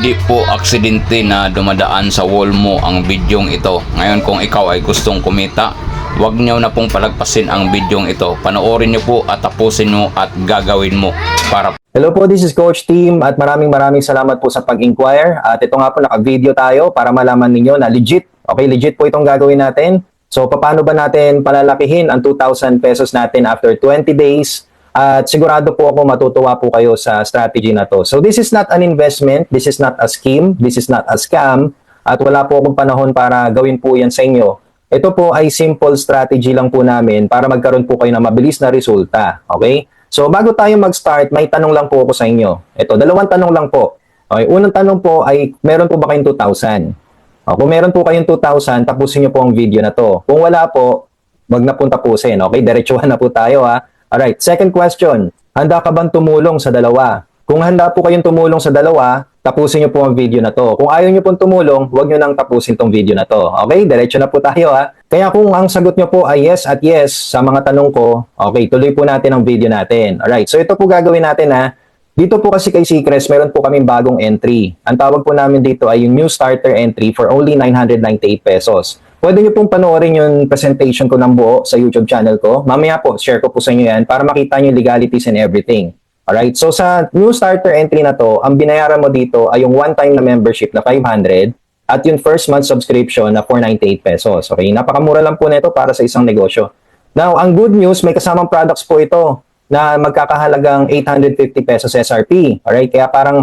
Hindi po aksidente na dumadaan sa wall mo ang bidyong ito. Ngayon kung ikaw ay gustong kumita, huwag nyo na pong palagpasin ang bidyong ito. Panoorin nyo po at tapusin mo at gagawin mo para... Hello po, this is Coach Team at maraming salamat po sa pag-inquire. At ito nga po, naka-video tayo para malaman ninyo na legit. Okay, legit po itong gagawin natin. So, paano ba natin palalakihin ang 2,000 pesos natin after 20 days? At sigurado po ako matutuwa po kayo sa strategy na to. So this is not an investment, this is not a scheme, this is not a scam, at wala po akong panahon para gawin po yan sa inyo. Ito po ay simple strategy lang po namin para magkaroon po kayo ng mabilis na resulta. Okay? So bago tayo mag-start, may tanong lang po ako sa inyo. Ito, dalawang tanong lang po. Okay, unang tanong po ay, meron po ba kayong 2,000? Kung meron po kayong 2,000, tapusin niyo po ang video na to. Kung wala po, wag na pong tapusin. Okay, diretsuhan na po tayo ha. Alright, second question. Handa ka bang tumulong sa dalawa? Kung handa po kayong tumulong sa dalawa, tapusin niyo po ang video na to. Kung ayaw niyo pong tumulong, huwag niyo nang tapusin tong video na to. Okay, diretso na po tayo ha. Kaya kung ang sagot niyo po ay yes at yes sa mga tanong ko, okay, tuloy po natin ang video natin. Alright, so ito po gagawin natin ha. Dito po kasi kay Seacrest, meron po kaming bagong entry. Ang tawag po namin dito ay yung new starter entry for only 998 pesos. Pwede nyo pong panoorin yung presentation ko ng buo sa YouTube channel ko. Mamaya po, share ko po sa inyo yan para makita nyo yung legalities and everything. Alright, so sa new starter entry na to, ang binayaran mo dito ay yung one-time na membership na 500 at yung first month subscription na 498 pesos. Okay, napakamura lang po nito para sa isang negosyo. Now, ang good news, may kasamang products po ito na magkakahalagang 850 pesos SRP. Alright, kaya parang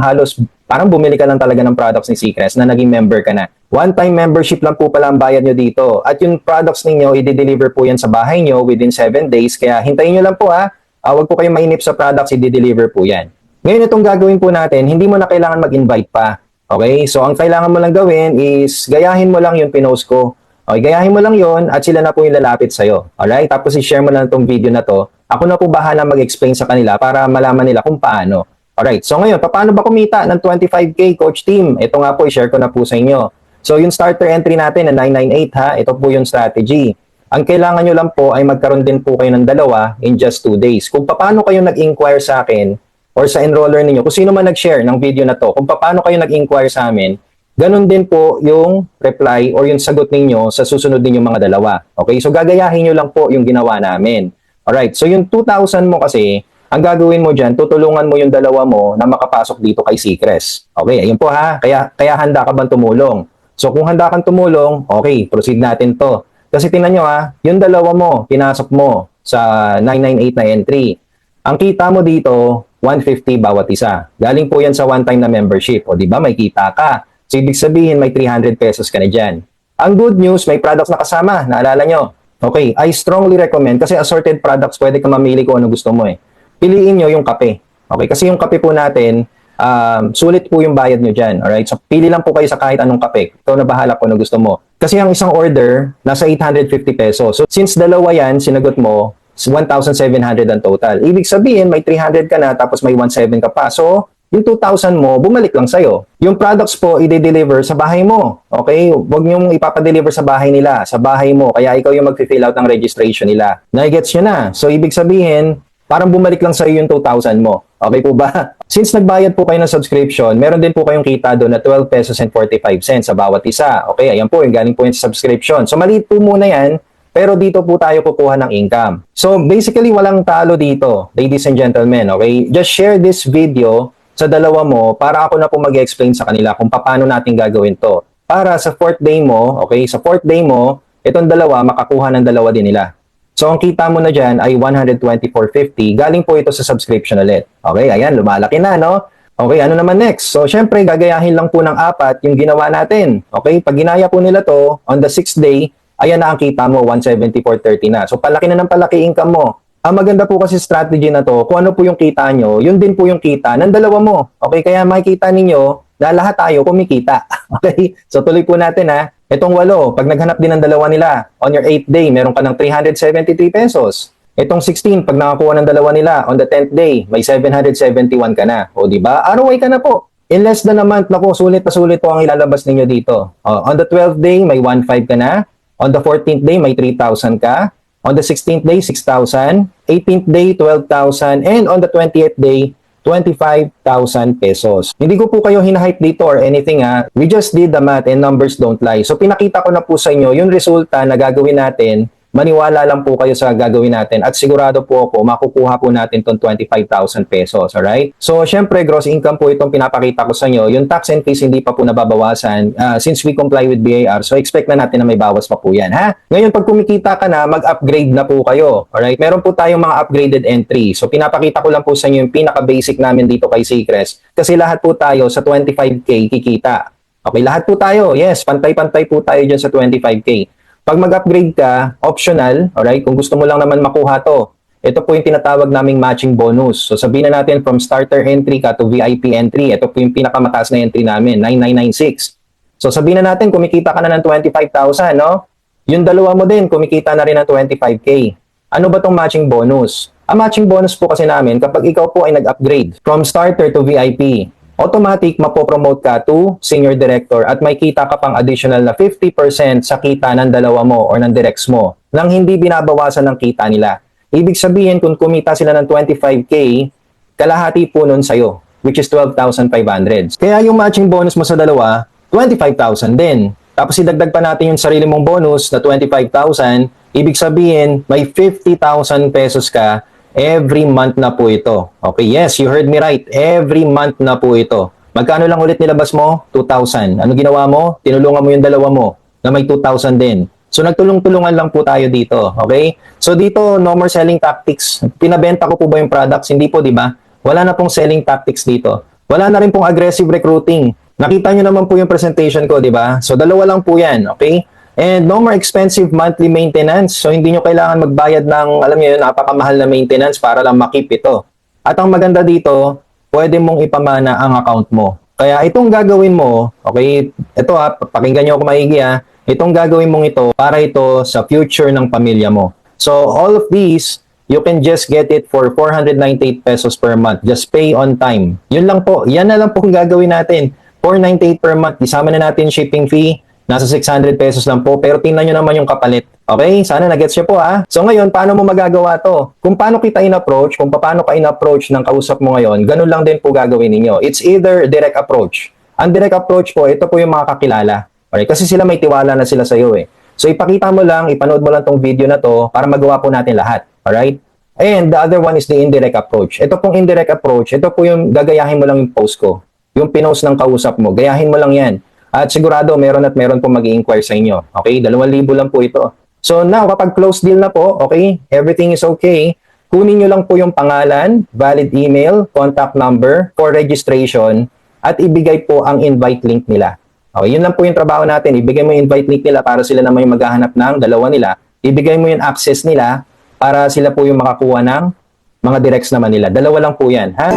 bumili ka lang talaga ng products ni Seacrest na naging member ka na. One-time membership lang po pala ang bayad nyo dito. At yung products ninyo, i-deliver po yan sa bahay nyo within 7 days. Kaya hintayin nyo lang po ha. Huwag po kayong mainip sa products, i-deliver po yan. Ngayon itong gagawin po natin, hindi mo na kailangan mag-invite pa. Okay? So ang kailangan mo lang gawin is gayahin mo lang yung pinost ko. Okay, gayahin mo lang yon at sila na po yung lalapit sa'yo. Alright? Tapos i-share mo lang itong video na to. Ako na po bahala mag-explain sa kanila para malaman nila kung paano. Alright, so ngayon, paano ba kumita ng 25K, Coach Team? Ito nga po, i-share ko na po sa inyo. So yung starter entry natin na 998 ha, ito po yung strategy. Ang kailangan nyo lang po ay magkaroon din po kayo ng dalawa in just 2 days. Kung paano kayo nag-inquire sa akin or sa enroller ninyo, kung sino man nag-share ng video na to, kung paano kayo nag-inquire sa amin, ganun din po yung reply or yung sagot ninyo sa susunod ninyong mga dalawa. Okay, so gagayahin nyo lang po yung ginawa namin. Alright, so yung 2,000 mo kasi, ang gagawin mo dyan, tutulungan mo yung dalawa mo na makapasok dito kay Seacrest. Okay, ayun po ha. Kaya handa ka bang tumulong? So kung handa kang tumulong, okay, proceed natin to. Kasi tingnan nyo ha, yung dalawa mo, pinasok mo sa 998 na entry. Ang kita mo dito, 150 bawat isa. Galing po yan sa one-time na membership. O di ba may kita ka. So ibig sabihin, may 300 pesos ka na dyan. Ang good news, may products na kasama. Naalala nyo? Okay, I strongly recommend kasi assorted products, pwede ka mamili kung ano gusto mo eh. Piliin nyo yung kape. Okay, kasi yung kape po natin, sulit po yung bayad nyo dyan. Alright, so pili lang po kayo sa kahit anong kape. Ikaw na bahala kung ano gusto mo. Kasi ang isang order, nasa 850 pesos. So since dalawa yan, sinagot mo, 1,700 ang total. Ibig sabihin, may 300 ka na, tapos may 1,700 ka pa. So, yung 2,000 mo, bumalik lang sa'yo. Yung products po, i-deliver sa bahay mo. Okay? Huwag niyong ipapadeliver sa bahay nila, sa bahay mo. Kaya ikaw yung mag-fill out ng registration nila. Nagets nyo na. So, ibig sabihin, parang bumalik lang sa'yo yung 2,000 mo. Okay po ba? Since nagbayad po kayo ng subscription, meron din po kayong kita doon na 12 pesos and 45 cents sa bawat isa. Okay? Ayan po, yung galing po yung subscription. So, maliit po muna yan. Pero dito po tayo kukuha ng income. So, basically, walang talo dito, ladies and gentlemen. Okay? Just share this video sa dalawa mo para ako na po mag-explain sa kanila kung paano natin gagawin to. Para sa 4th day mo, okay, sa 4th day mo, itong dalawa, makakuha ng dalawa din nila. So, ang kita mo na dyan ay 124.50. Galing po ito sa subscription ulit. Okay, ayan, lumalaki na, no? Okay, ano naman next? So, syempre, gagayahin lang po ng 4 yung ginawa natin. Okay, pag ginaya po nila to, on the 6th day, ayan na ang kita mo, 174.30 na. So, palaki na ng palaki income mo. Ang maganda po kasi strategy na to, kung ano po yung kita nyo, yun din po yung kita ng dalawa mo. Okay, kaya makikita ninyo na lahat tayo kumikita. Okay, so tuloy po natin ha. Itong 8, pag naghanap din ng dalawa nila, on your 8th day, meron ka ng 373 pesos. Itong 16, pag nakakuha ng dalawa nila, on the 10th day, may 771 ka na. O diba? ROI ka na po. In less than a month, naku, sulit na sulit po ang ilalabas ninyo dito. On the 12th day, may 1,500 ka na. On the 14th day, may 3,000 ka. On the 16th day, 6,000. 18th day, 12,000. And on the 20th day, 25,000 pesos. Hindi ko po kayo hinahype dito or anything ha. We just did the math and numbers don't lie. So pinakita ko na po sa inyo yung resulta na gagawin natin. Maniwala lang po kayo sa gagawin natin at sigurado po ako makukuha po natin tong 25,000 pesos, alright? So syempre gross income po itong pinapakita ko sa inyo. Yung tax and fees hindi pa po nababawasan since we comply with BAR. So expect na natin na may bawas pa po yan, ha? Ngayon pag kumikita ka na, mag-upgrade na po kayo, alright? Meron po tayong mga upgraded entry. So pinapakita ko lang po sa inyo yung pinaka-basic namin dito kay Seacrest kasi lahat po tayo sa 25K kikita. Okay, lahat po tayo. Yes, pantay-pantay po tayo dyan sa 25K. Pag mag-upgrade ka, optional, alright, kung gusto mo lang naman makuha to, ito po yung tinatawag naming matching bonus. So sabihin na natin from starter entry ka to VIP entry, ito po yung pinakamataas na entry namin, 9996. So sabihin na natin, kumikita ka na ng 25,000, no? Yung dalawa mo din, kumikita na rin ng 25K. Ano ba tong matching bonus? Ang matching bonus po kasi namin, kapag ikaw po ay nag-upgrade from starter to VIP, automatic mapopromote ka to senior director at may kita ka pang additional na 50% sa kita ng dalawa mo or ng directs mo nang hindi binabawasan ng kita nila. Ibig sabihin kung kumita sila ng 25K, kalahati po nun sa'yo, which is 12,500. Kaya yung matching bonus mo sa dalawa, 25,000 din. Tapos idagdag pa natin yung sarili mong bonus na 25,000, ibig sabihin may 50,000 pesos ka every month na po ito. Okay, yes, you heard me right. Every month na po ito. Magkano lang ulit nilabas mo? 2,000. Ano ginawa mo? Tinulungan mo yung dalawa mo na may 2,000 din. So nagtulong-tulungan lang po tayo dito. Okay? So dito, no more selling tactics. Pinabenta ko po ba yung products? Hindi po, di ba? Wala na pong selling tactics dito. Wala na rin pong aggressive recruiting. Nakita nyo naman po yung presentation ko, di ba? So dalawa lang po yan. Okay? And no more expensive monthly maintenance. So, hindi nyo kailangan magbayad ng, alam nyo yun, napakamahal na maintenance para lang makip ito. At ang maganda dito, pwede mong ipamana ang account mo. Kaya itong gagawin mo, okay, ito ha, pakinggan nyo ako maigi ha, itong gagawin mong ito para ito sa future ng pamilya mo. So, all of these, you can just get it for 498 pesos per month. Just pay on time. Yun lang po. Yan na lang po kung gagawin natin. 498 per month. Isama na natin shipping fee. Nasa 600 pesos lang po, pero tingnan nyo naman yung kapalit. Okay? Sana nag-gets nyo po ha. So ngayon, paano mo magagawa to? Kung paano kita in-approach, kung paano ka in-approach ng kausap mo ngayon, ganun lang din po gagawin ninyo. It's either direct approach. Ang direct approach po, ito po yung mga kakilala. Okay? Kasi sila may tiwala na sila sa'yo eh. So ipakita mo lang, ipanood mo lang tong video na to para magawa po natin lahat. Alright? And the other one is the indirect approach. Ito pong indirect approach, ito po yung gagayahin mo lang yung post ko. Yung pinost ng kausap mo, gayahin mo lang yan. At sigurado, meron at meron po mag-i-inquire sa inyo. Okay? 2,000 lang po ito. So now, kapag close deal na po, okay, everything is okay, kunin nyo lang po yung pangalan, valid email, contact number for registration, at ibigay po ang invite link nila. Okay, yun lang po yung trabaho natin. Ibigay mo yung invite link nila para sila naman yung maghahanap ng dalawa nila. Ibigay mo yung access nila para sila po yung makakuha ng mga directs naman nila. Dalawa lang po yan. Ha?